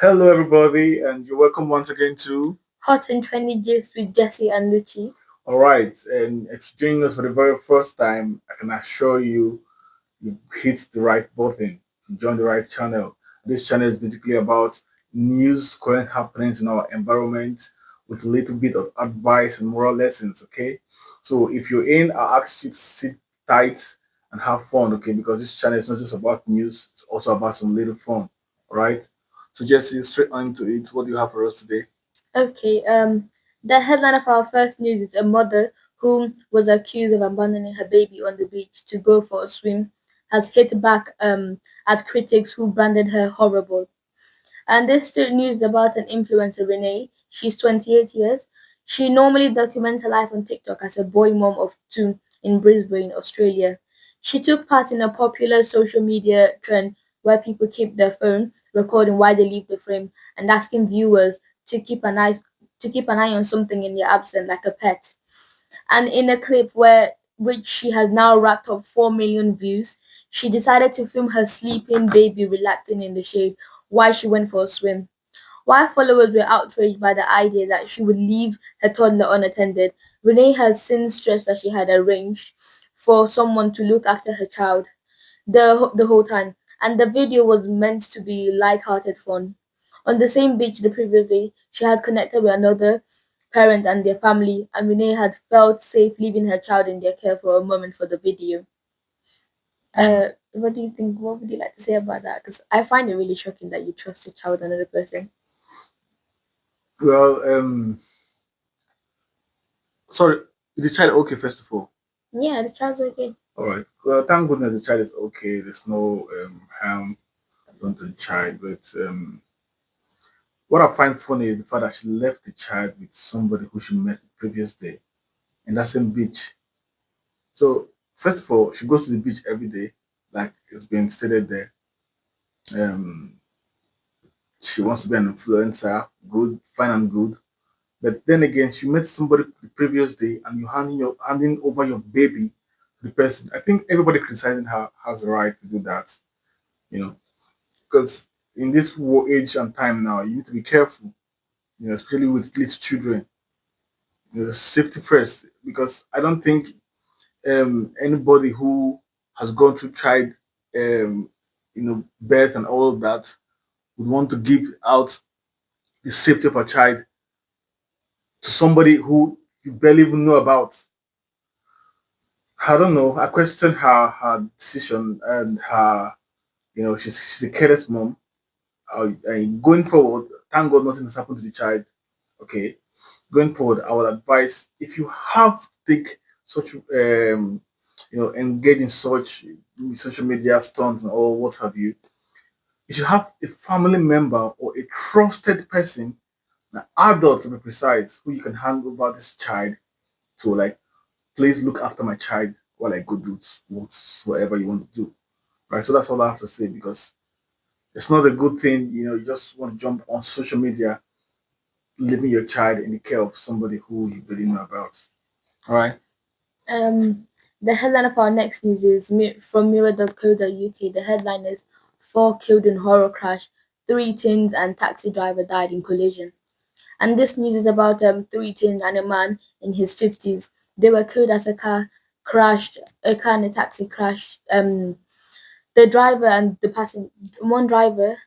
Hello, everybody, and you're welcome once again to. Hot and trendy gist with Jesse and Luchi. All right, and if you're joining us for the very first time, I can assure you hit the right button. You join the right channel. This channel is basically about news, current happenings in our environment, with a little bit of advice and moral lessons. Okay, so if you're in, I ask you to sit tight and have fun. Okay, because this channel is not just about news; it's also about some little fun. All right. So Jesse, straight on to it. What do you have for us today? Okay, the headline of our first news is a mother who was accused of abandoning her baby on the beach to go for a swim has hit back at critics who branded her horrible. And this news is about an influencer, Renee. She's 28 years. She normally documents her life on TikTok as a boy mom of two in Brisbane, Australia. She took part in a popular social media trend where people keep their phone recording while they leave the frame and asking viewers to keep an eye on something in their absence, like a pet. And in a clip which she has now racked up 4 million views, she decided to film her sleeping baby relaxing in the shade while she went for a swim. While followers were outraged by the idea that she would leave her toddler unattended, Renee has since stressed that she had arranged for someone to look after her child the whole time, and the video was meant to be light-hearted fun. On the same beach the previous day, she had connected with another parent and their family, and Renee had felt safe leaving her child in their care for a moment for the video. What do you think? What would you like to say about that? Because I find it really shocking that you trust your child another person. Well, sorry, is the child okay first of all? Yeah, the child's okay. All right. Well, thank goodness the child is okay. There's no harm done to the child. But what I find funny is the fact that she left the child with somebody who she met the previous day in that same beach. So first of all, she goes to the beach every day, like it's been stated there. Um, she wants to be an influencer, good, fine and good. But then again, she met somebody the previous day, and you handing over your baby to the person. I think everybody criticizing her has a right to do that, you know, because in this age and time now, you need to be careful, especially with little children. Safety first, because I don't think anybody who has gone through child, birth and all of that would want to give out the safety of a child to somebody who you barely even know about. I don't know. I question her decision and her. She's a careless mom. Going forward, thank God nothing has happened to the child. Okay, going forward, I would advise if you have to take such engage in such social media stunts or what have you, you should have a family member or a trusted person, an adult to be precise, who you can hand over this child to, like, please look after my child while I go do whatsoever you want to do. Right. So that's all I have to say, because it's not a good thing, you just want to jump on social media, leaving your child in the care of somebody who you really know about. All right. The headline of our next news is from mirror.co.uk. The headline is Four Killed in Horror Crash, Three Teens and Taxi Driver Died in Collision. And this news is about three teens and a man in his 50s. They were killed as a car and a taxi crashed. The driver and one driver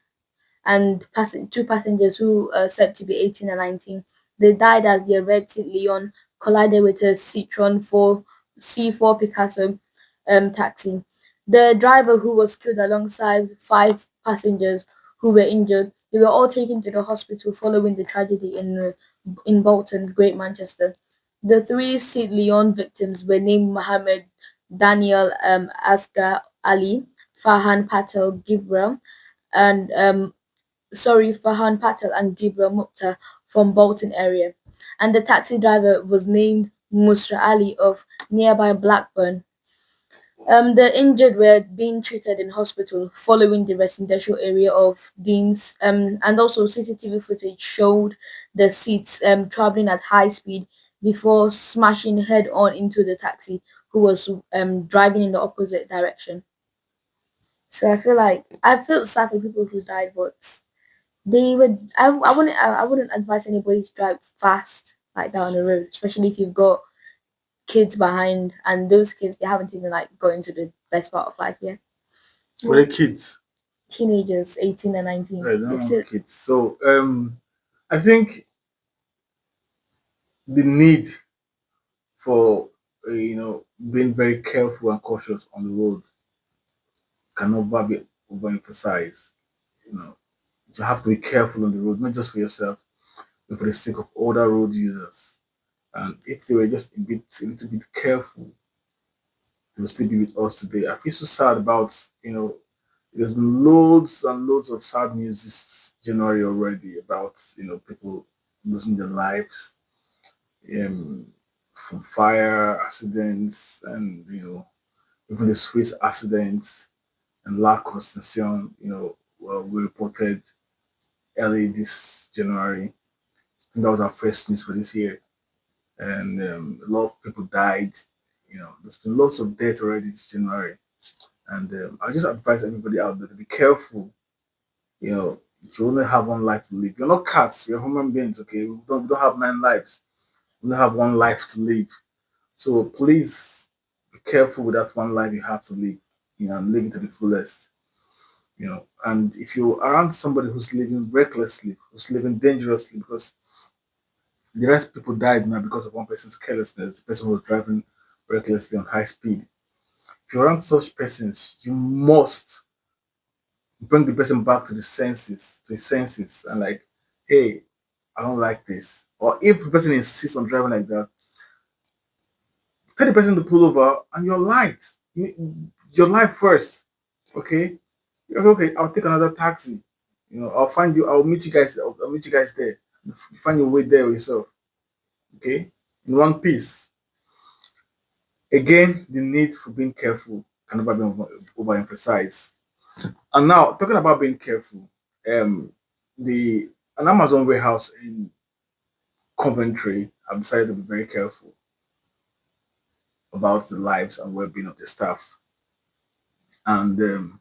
and two passengers who are said to be 18 and 19. They died as their red St. Leon collided with a Citroen 4 C4 Picasso taxi. The driver, who was killed alongside five passengers who were injured, they were all taken to the hospital following the tragedy in Bolton, Great Manchester. The three St. Leon victims were named Mohammed Daniel Asghar Ali, Farhan Patel Gibrel, and Farhan Patel and Gibril Mukhtar from Bolton area, and the taxi driver was named Musra Ali of nearby Blackburn. The injured were being treated in hospital following the residential area of Deans, and also CCTV footage showed the seats traveling at high speed before smashing head on into the taxi, who was driving in the opposite direction. So I feel sad for people who died, but they would. I wouldn't advise anybody to drive fast like that on the road, especially if you've got kids behind, and those kids they haven't even like got into the best part of life yet. For the kids, Teenagers, 18 and 19, I they don't still. want kids. So I think the need for being very careful and cautious on the road can never be overemphasized. You know, you have to be careful on the road, not just for yourself, but for the sake of other road users. And if they were just a little bit careful, they will still be with us today. I feel so sad about, there's been loads and loads of sad news this January already about, people losing their lives um, from fire accidents and, even the Swiss accidents and La Constitution, we reported early this January. I think that was our first news for this year. And a lot of people died. There's been lots of death already this January. And I just advise everybody out there to be careful. You only have one life to live. You're not cats, you're human beings, okay? We don't have 9 lives. We only have one life to live. So please be careful with that one life you have to live, and live it to the fullest. And if you're around somebody who's living recklessly, who's living dangerously, because the rest people died now because of one person's carelessness, the person was driving recklessly on high speed. If you're around such persons, you must bring the person back to his senses, and like, hey, I don't like this. Or if the person insists on driving like that, tell the person to pull over and your light. Your life first. Okay? Because okay, I'll take another taxi. I'll find you, I'll meet you guys, I'll meet you guys there. You find your way there yourself. Okay? In one piece. Again, the need for being careful can never be overemphasized. And now, talking about being careful, um, the an Amazon warehouse in Coventry have decided to be very careful about the lives and well-being of the staff. And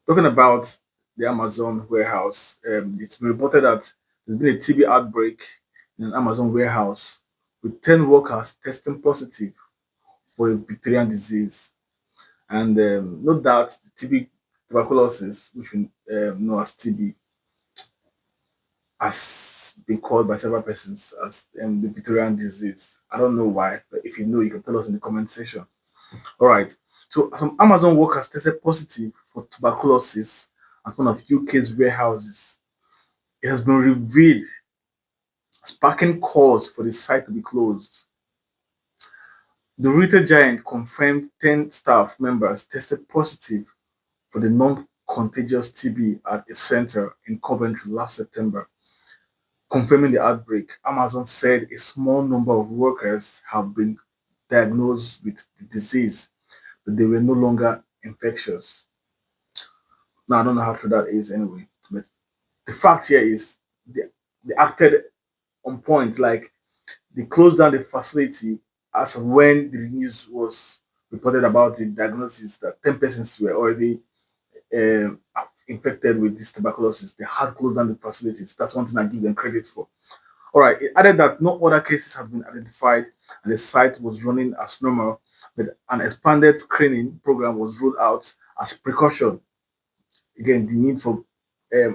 talking about the Amazon warehouse, it's been reported that there's been a TB outbreak in an Amazon warehouse with 10 workers testing positive for a Victorian disease. And note that the TB tuberculosis, which we know as TB, has been called by several persons as the Victorian disease. I don't know why, but if you know, you can tell us in the comment section. All right. So some Amazon workers tested positive for tuberculosis at one of UK's warehouses. It has been revealed, sparking calls for the site to be closed. The retail giant confirmed 10 staff members tested positive for the non-contagious TB at a center in Coventry last September. Confirming the outbreak, Amazon said a small number of workers have been diagnosed with the disease, but they were no longer infectious. Now, I don't know how true that is anyway, but the fact here is they acted on point. Like, they closed down the facility as of when the news was reported about the diagnosis that 10 persons were already infected with this tuberculosis. They had closed down the facilities. That's one thing I give them credit for. All right, it added that no other cases have been identified and the site was running as normal, but an expanded screening program was rolled out as precaution. Again, the need for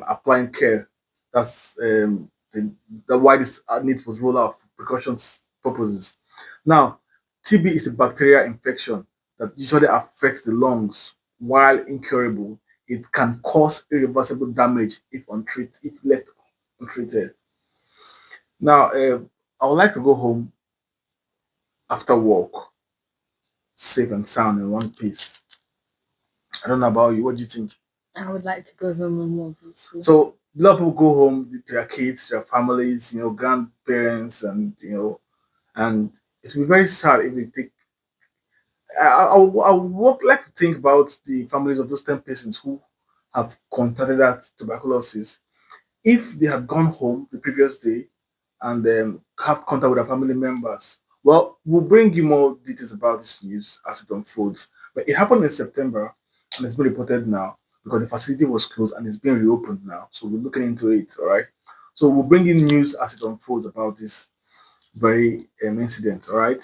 applying care. That's the why this need was rolled out for precautions purposes. Now, TB is a bacterial infection that usually affects the lungs. While incurable, it can cause irreversible damage if left untreated. Now, I would like to go home after work, safe and sound in one piece. I don't know about you. What do you think? I would like to go home and more peaceful. So a lot of people go home to their kids, their families, grandparents, and it will be very sad if they take. I would like to think about the families of those 10 persons who have contracted that tuberculosis. If they had gone home the previous day and have contact with their family members, well, we'll bring you more details about this news as it unfolds. But it happened in September and it's been reported now. because the facility was closed and it's being reopened now. So we're looking into it. All right. So we'll bring in news as it unfolds about this very incident. All right,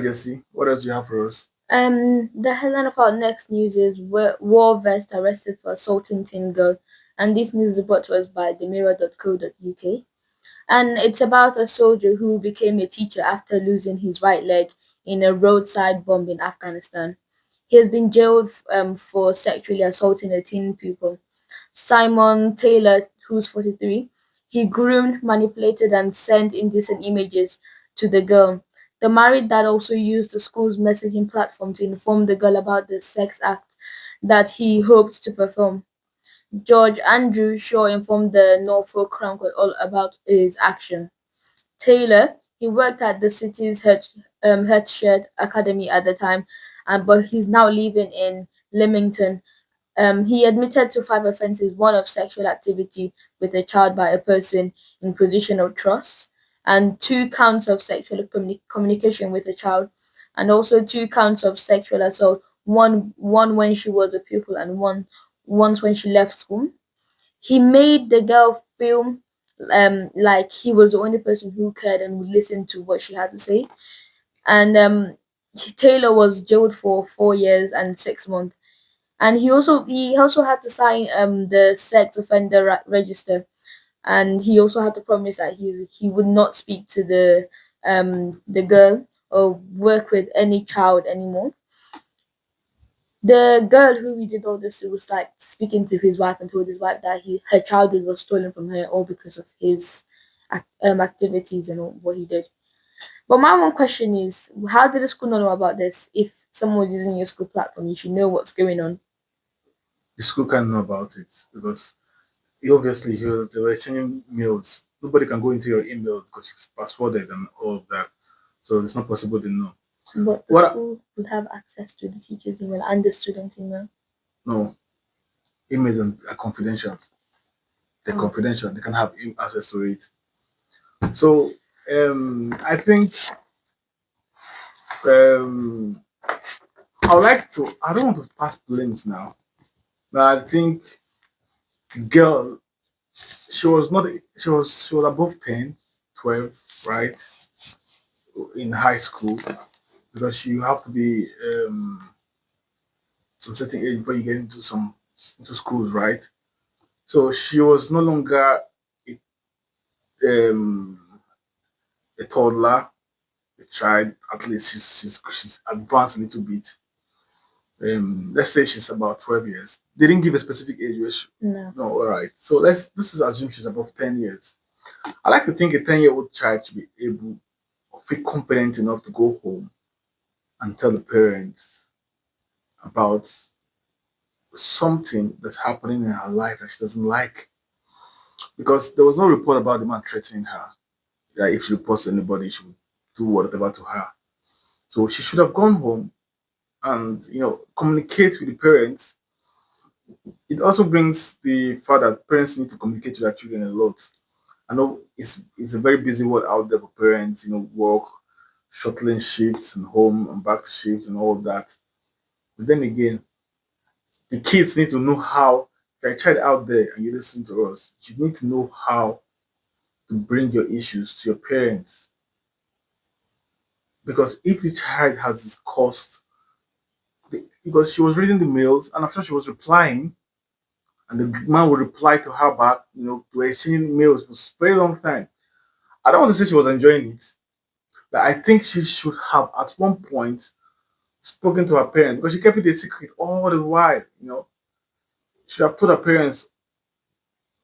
Jesse. What else do you have for us? The headline of our next news is War Vest arrested for assaulting teen girl, and this news is brought to us by themirror.co.uk. And it's about a soldier who became a teacher after losing his right leg in a roadside bomb in Afghanistan. He has been jailed for sexually assaulting a teen pupil. Simon Taylor, who's 43, he groomed, manipulated, and sent indecent images to the girl. The married dad also used the school's messaging platform to inform the girl about the sex act that he hoped to perform. George Andrew Shaw informed the Norfolk Chronicle all about his action. Taylor, he worked at the city's Hertford Academy at the time, but he's now living in Leamington. He admitted to 5 offenses, one of sexual activity with a child by a person in position of trust, and 2 counts of sexual communication with a child, and also 2 counts of sexual assault. One when she was a pupil, and once when she left school. He made the girl feel like he was the only person who cared and would listen to what she had to say. And Taylor was jailed for 4 years and 6 months, and he also had to sign the sex offender register, and he also had to promise that he would not speak to the girl or work with any child anymore. The girl who we did all this to was like speaking to his wife and told his wife that her childhood was stolen from her all because of his activities and what he did. But my one question is, how did the school not know about this? If someone was using your school platform, you should know what's going on. The school can't know about it because obviously they were sending mails. Nobody can go into your email because it's passworded and all of that. So it's not possible to know. But the What? school would have access to the teacher's email and the student's email. No, emails are confidential. They're Oh. confidential. They can have access to it. So I think um, I would like to. I don't want to pass blames now, but I think the girl, she was not. She was above 10, 12, right, in high school because you have to be some certain age before you get into schools, right? So she was no longer a, um, a toddler, a child. At least she's advanced a little bit. Let's say she's about 12 years. They didn't give a specific age. No. No, all right. So this is assume she's above 10 years. I like to think a 10-year-old child should be able or feel confident enough to go home and tell the parents about something that's happening in her life that she doesn't like. Because there was no report about the man threatening her. That if she reports to anybody, she would do whatever to her. So she should have gone home and communicate with the parents. It also brings the fact that parents need to communicate with their children a lot. I know it's a very busy world out there for parents, work, shuttling shifts and home and back to shifts and all of that. But then again, the kids need to know how. If you're a child out there and you listen to us, you need to know how to bring your issues to your parents. Because if the child has this cost, because she was reading the mails and I'm sure she was replying, and the man would reply to her back, to exchanging mails for a very long time. I don't want to say she was enjoying it, but I think she should have at one point spoken to her parents because she kept it a secret all the while. She should have told her parents,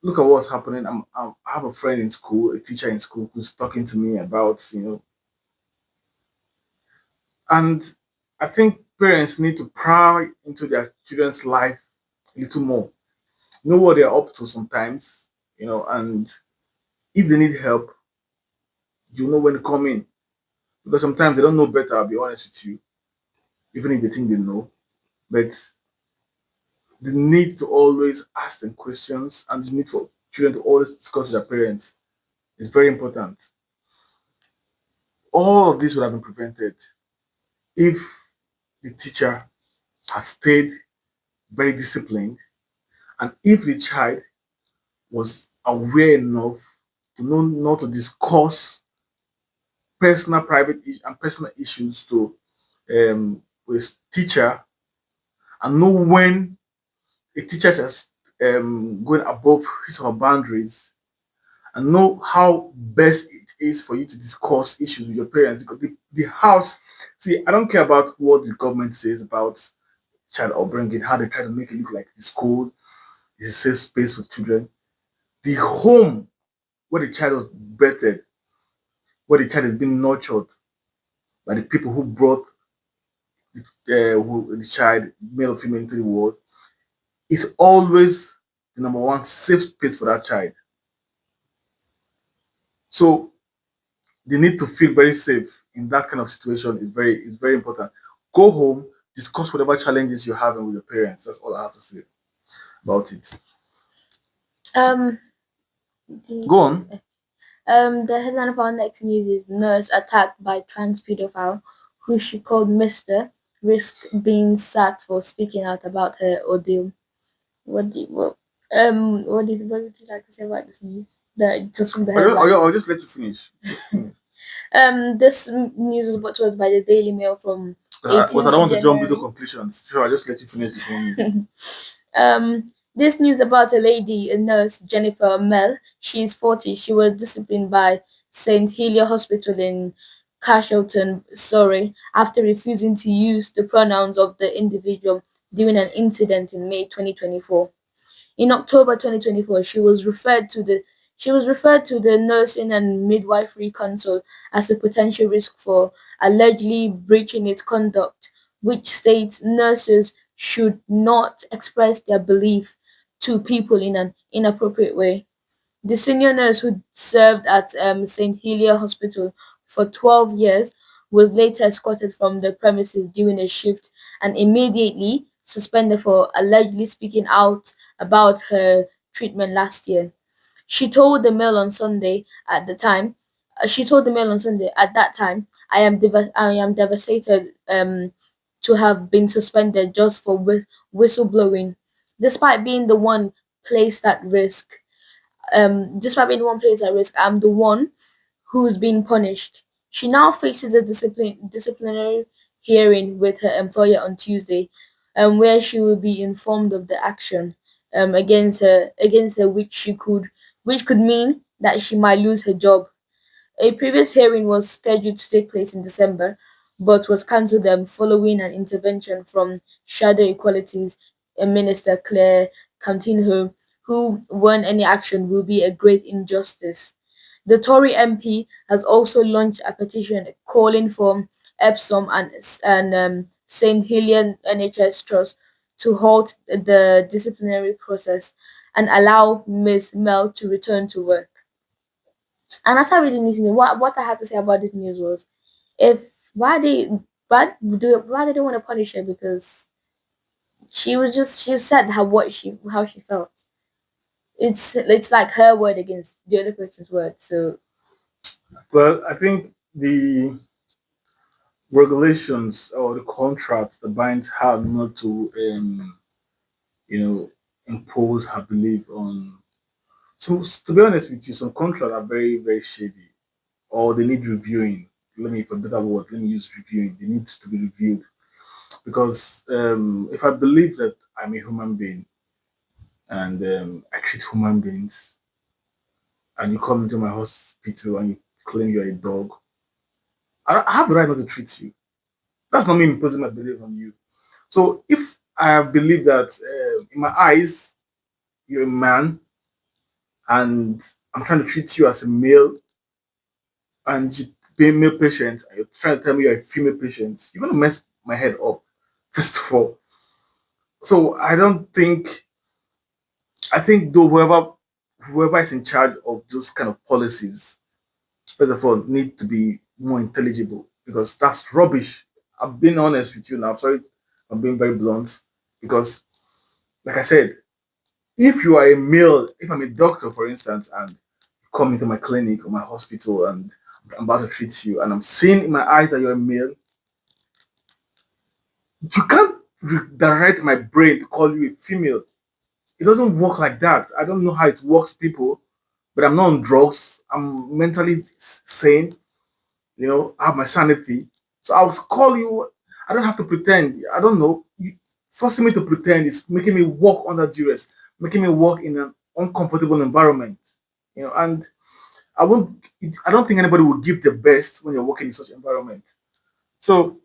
"Look at what's happening. I have a friend in school, a teacher in school, who's talking to me about, And I think parents need to pry into their children's life a little more. Know what they're up to sometimes, and if they need help, you know when to come in. Because sometimes they don't know better, I'll be honest with you, even if they think they know. But the need to always ask them questions and the need for children to always discuss with their parents is very important. All of this would have been prevented if the teacher had stayed very disciplined And if the child was aware enough to know not to discuss personal, private and personal issues to with teacher, and know when a teacher is going above his or her boundaries, and know how best it is for you to discuss issues with your parents, because the house, see, I don't care about what the government says about child upbringing, how they try to make it look like the school is a safe space for children. The home where the child was birthed, where the child is being nurtured by the people who brought the child, male or female, into the world, is always the number one safe space for that child. So the need to feel very safe in that kind of situation is very important. Go home, discuss whatever challenges you're having with your parents. That's all I have to say about it. So, Um, go on. the headline of our next news is nurse attacked by trans pedophile who she called Mister risk being sacked for speaking out about her ordeal. What do you, what would you like to say about this news? That just from the headline. I'll just let you finish. Just finish. This news is brought to us by the Daily Mail from But I 18th don't want to jump into January. conclusions. Sure, I'll just let you finish the whole news. This news about a lady, a nurse, Jennifer Mel. She's 40. She was disciplined by St. Helier Hospital in Cashleton, Surrey, after refusing to use the pronouns of the individual during an incident in May 2024. In October 2024, she was referred to the Nursing and Midwifery Council as a potential risk for allegedly breaching its conduct, which states nurses should not express their belief to people in an inappropriate way. The senior nurse who served at St. Helier Hospital for 12 years was later escorted from the premises during a shift and immediately suspended for allegedly speaking out about her treatment last year. She told the Mail on Sunday at the time. She told the Mail on Sunday at that time, I am devastated to have been suspended just for whistleblowing, despite being the one placed at risk. Despite being the one placed at risk, I'm the one who's being punished. She now faces a disciplinary hearing with her employer on Tuesday, where she will be informed of the action against her, which could mean that she might lose her job. A previous hearing was scheduled to take place in December, but was cancelled following an intervention from Shadow Equalities Minister Claire Coutinho, who warned any action will be a great injustice. The Tory MP has also launched a petition calling for Epsom and St Helier NHS Trust to halt the disciplinary process and allow Ms. Mel to return to work. And after reading this news, what I had to say about this news was, if why did they want to punish her, because she said how she felt. It's like her word against the other person's word. So Well, I think the regulations or the contracts that binds her not to, you know, impose her belief on. So, to be honest with you, some contracts are very, very shady, or they need reviewing. Let me, for a better word, let me use reviewing. They need to be reviewed because if I believe that I'm a human being and I treat human beings, and you come into my hospital and you claim you're a dog, I have the right not to treat you. That's not me imposing my belief on you. So if I believe that in my eyes you're a man and I'm trying to treat you as a male and you being male patient and you're trying to tell me you're a female patient, you're gonna mess my head up, first of all. So I think though whoever is in charge of those kind of policies, first of all, need to be more intelligible because that's rubbish. I'm being honest with you now. Sorry, I'm being very blunt because, like I said, if you are a male, if I'm a doctor, for instance, and you come into my clinic or my hospital and I'm about to treat you, and I'm seeing in my eyes that you're a male, you can't direct my brain to call you a female. It doesn't work like that. I don't know how it works, people, but I'm not on drugs. I'm mentally sane. I have my sanity. So I'll call you. I don't have to pretend. I don't know. Forcing me to pretend is making me work under duress, making me work in an uncomfortable environment. And I won't. I don't think anybody will give the best when you're working in such environment. So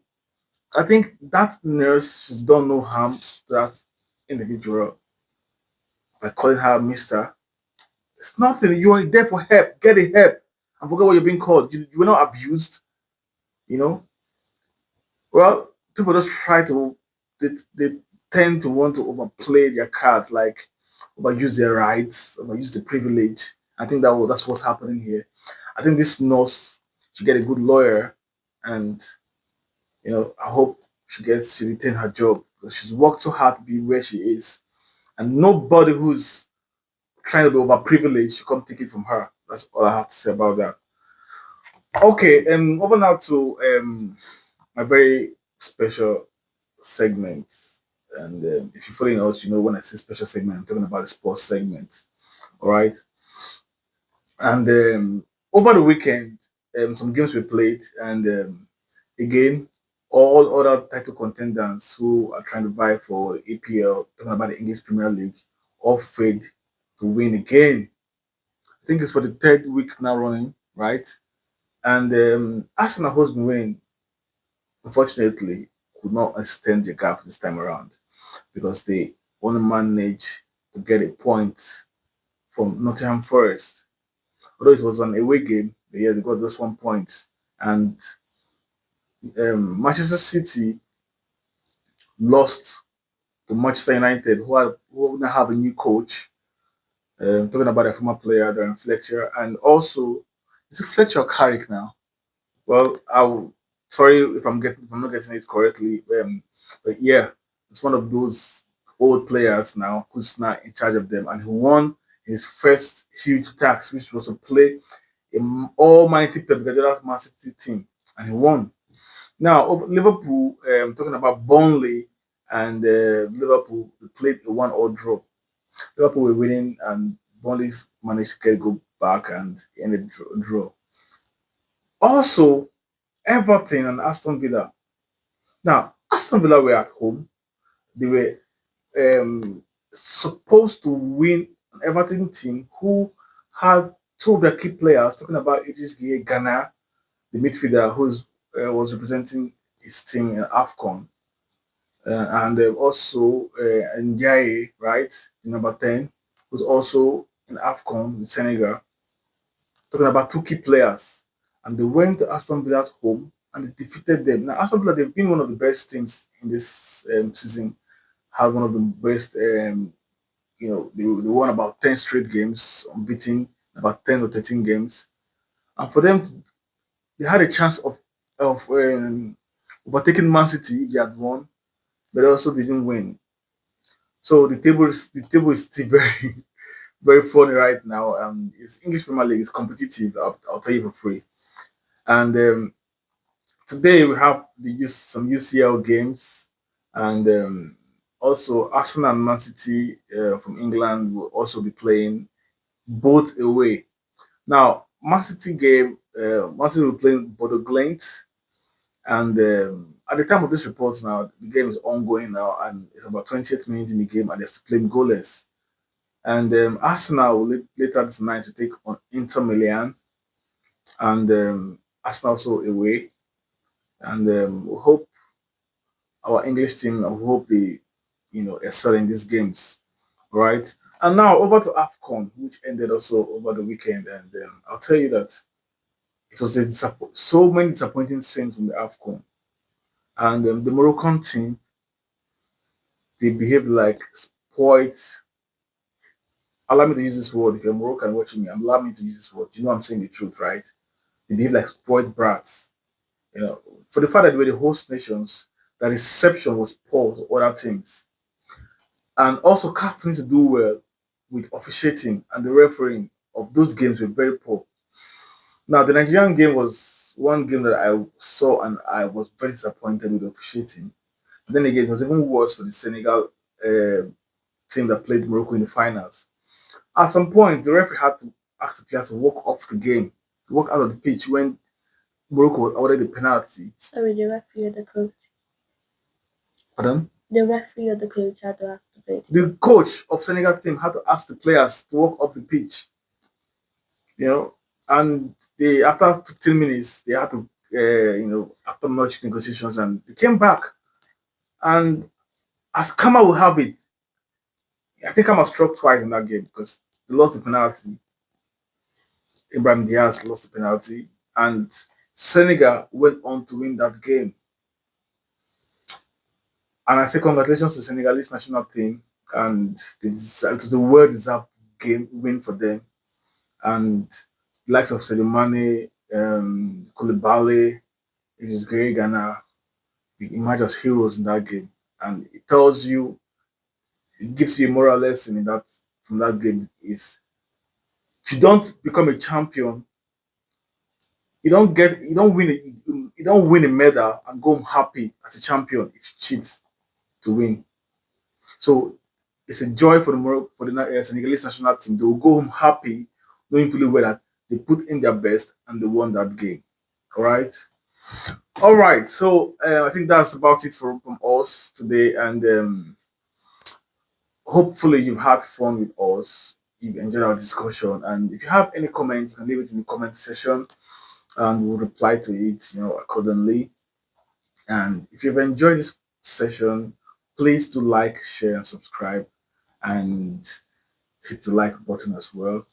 I think that nurse has done no harm to that individual by calling her Mister. It's nothing. You are there for help. Get a help and forget what you're being called. You were not abused. You know. Well, people just try to. They tend to want to overplay their cards, like overuse their rights, overuse the privilege. I think that's what's happening here. I think this nurse should get a good lawyer, and I hope she retain her job because she's worked so hard to be where she is, and nobody who's trying to be overprivileged should come take it from her. That's all I have to say about that. Okay, over now to my very special segment. And if you're following us, when I say special segment, I'm talking about the sports segment. All right. And over the weekend, some games were played, and again, all other title contenders who are trying to vie for APL, talking about the English Premier League, all failed to win again. I think it's for the third week now running, right? And Arsenal, who's been winning, unfortunately, could not extend the gap this time around because they only managed to get a point from Nottingham Forest. Although it was an away game, but yeah, they got just 1 point. And Manchester City lost to Manchester United, who now have a new coach. Talking about a former player, Darren Fletcher, and also it's a Fletcher or Carrick now. Well, I'll sorry if I'm not getting it correctly. But yeah, it's one of those old players now who's now in charge of them, and who won his first huge task, which was to play an almighty Pep Guardiola's Man City team, and he won. Now, Liverpool, talking about Burnley and Liverpool, played a one-all draw. Liverpool were winning, and Burnley managed to get a goal back and ended draw. Also, Everton and Aston Villa. Now, Aston Villa were at home. They were supposed to win an Everton team who had two of their key players, talking about Idris Gueye Ghana, the midfielder who was representing his team in AFCON, and also Ndiaye, right, the number 10, who's also in AFCON with Senegal, talking about two key players. And they went to Aston Villa's home and they defeated them. Now, Aston Villa, they've been one of the best teams in this season, have one of the best, they won about 10 straight games, unbeaten, about 10 or 13 games. And for them, they had a chance of overtaking Man City if they had won, but also they didn't win. So the table is still very very funny right now. It's English Premier League. It's competitive. I'll tell you for free. And today we have some UCL games, and also Arsenal and Man City from England will also be playing both away. Now, Man City game, Man City will be playing Bodo Glimt, and at the time of this report now, the game is ongoing now, and it's about 20th minute in the game, and they're still playing goalless. And Arsenal will later this night to take on Inter Milan, and Arsenal also away. And we hope our English team, I hope they, excel in these games, right? And now over to AFCON, which ended also over the weekend, and I'll tell you that it was so many disappointing scenes from the AFCON, and the Moroccan team, they behaved like spoiled. Allow me to use this word. If you're Moroccan watching me, allow me to use this word. You know I'm saying the truth, right? They behave like spoiled brats. For the fact that they were the host nations, the reception was poor to other teams. And also, CAF needs to do well with officiating, and the refereeing of those games were very poor. Now, the Nigerian game was one game that I saw, and I was very disappointed with the officiating. Then again, it was even worse for the Senegal team that played Morocco in the finals. At some point, the referee had to ask the players to walk off the game, to walk out of the pitch when Morocco was awarded the penalty. Sorry, the referee or the coach? Pardon? The referee or the coach had to have to play. The coach of Senegal team had to ask the players to walk off the pitch. You know, and they after 15 minutes they had to, after much negotiations, and they came back. And as Kama will have it, I think Kama struck twice in that game because they lost the penalty. Ibrahim Diaz lost the penalty, and Senegal went on to win that game. And I say congratulations to Senegalese national team, and it was a well-deserved game win for them. And the likes of Sadio Mane, Koulibaly, it is great Ghana, we emerged as heroes in that game. And it tells you, it gives you a moral lesson in that from that game is if you don't become a champion, you don't win a medal and go home happy as a champion if you cheat to win. So it's a joy for the Senegalese national team. They will go home happy, knowing fully well that they put in their best and they won that game. All right. All right. So I think that's about it from us today, and hopefully you've had fun with us. You've enjoyed our discussion, and if you have any comments, you can leave it in the comment section, and we'll reply to it, accordingly. And if you've enjoyed this session, please do like, share, and subscribe, and hit the like button as well.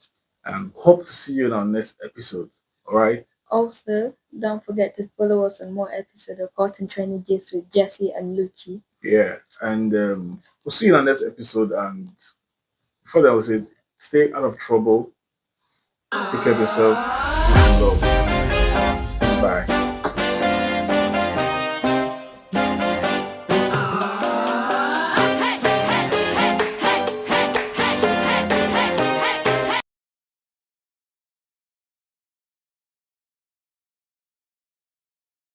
And hope to see you in our next episode. All right. Also, don't forget to follow us on more episodes of Hot and Trendy Gist with Jesse and Luchi. Yeah, and we'll see you in our next episode. And before that, I will say, stay out of trouble. Take care of yourself. And love. Bye.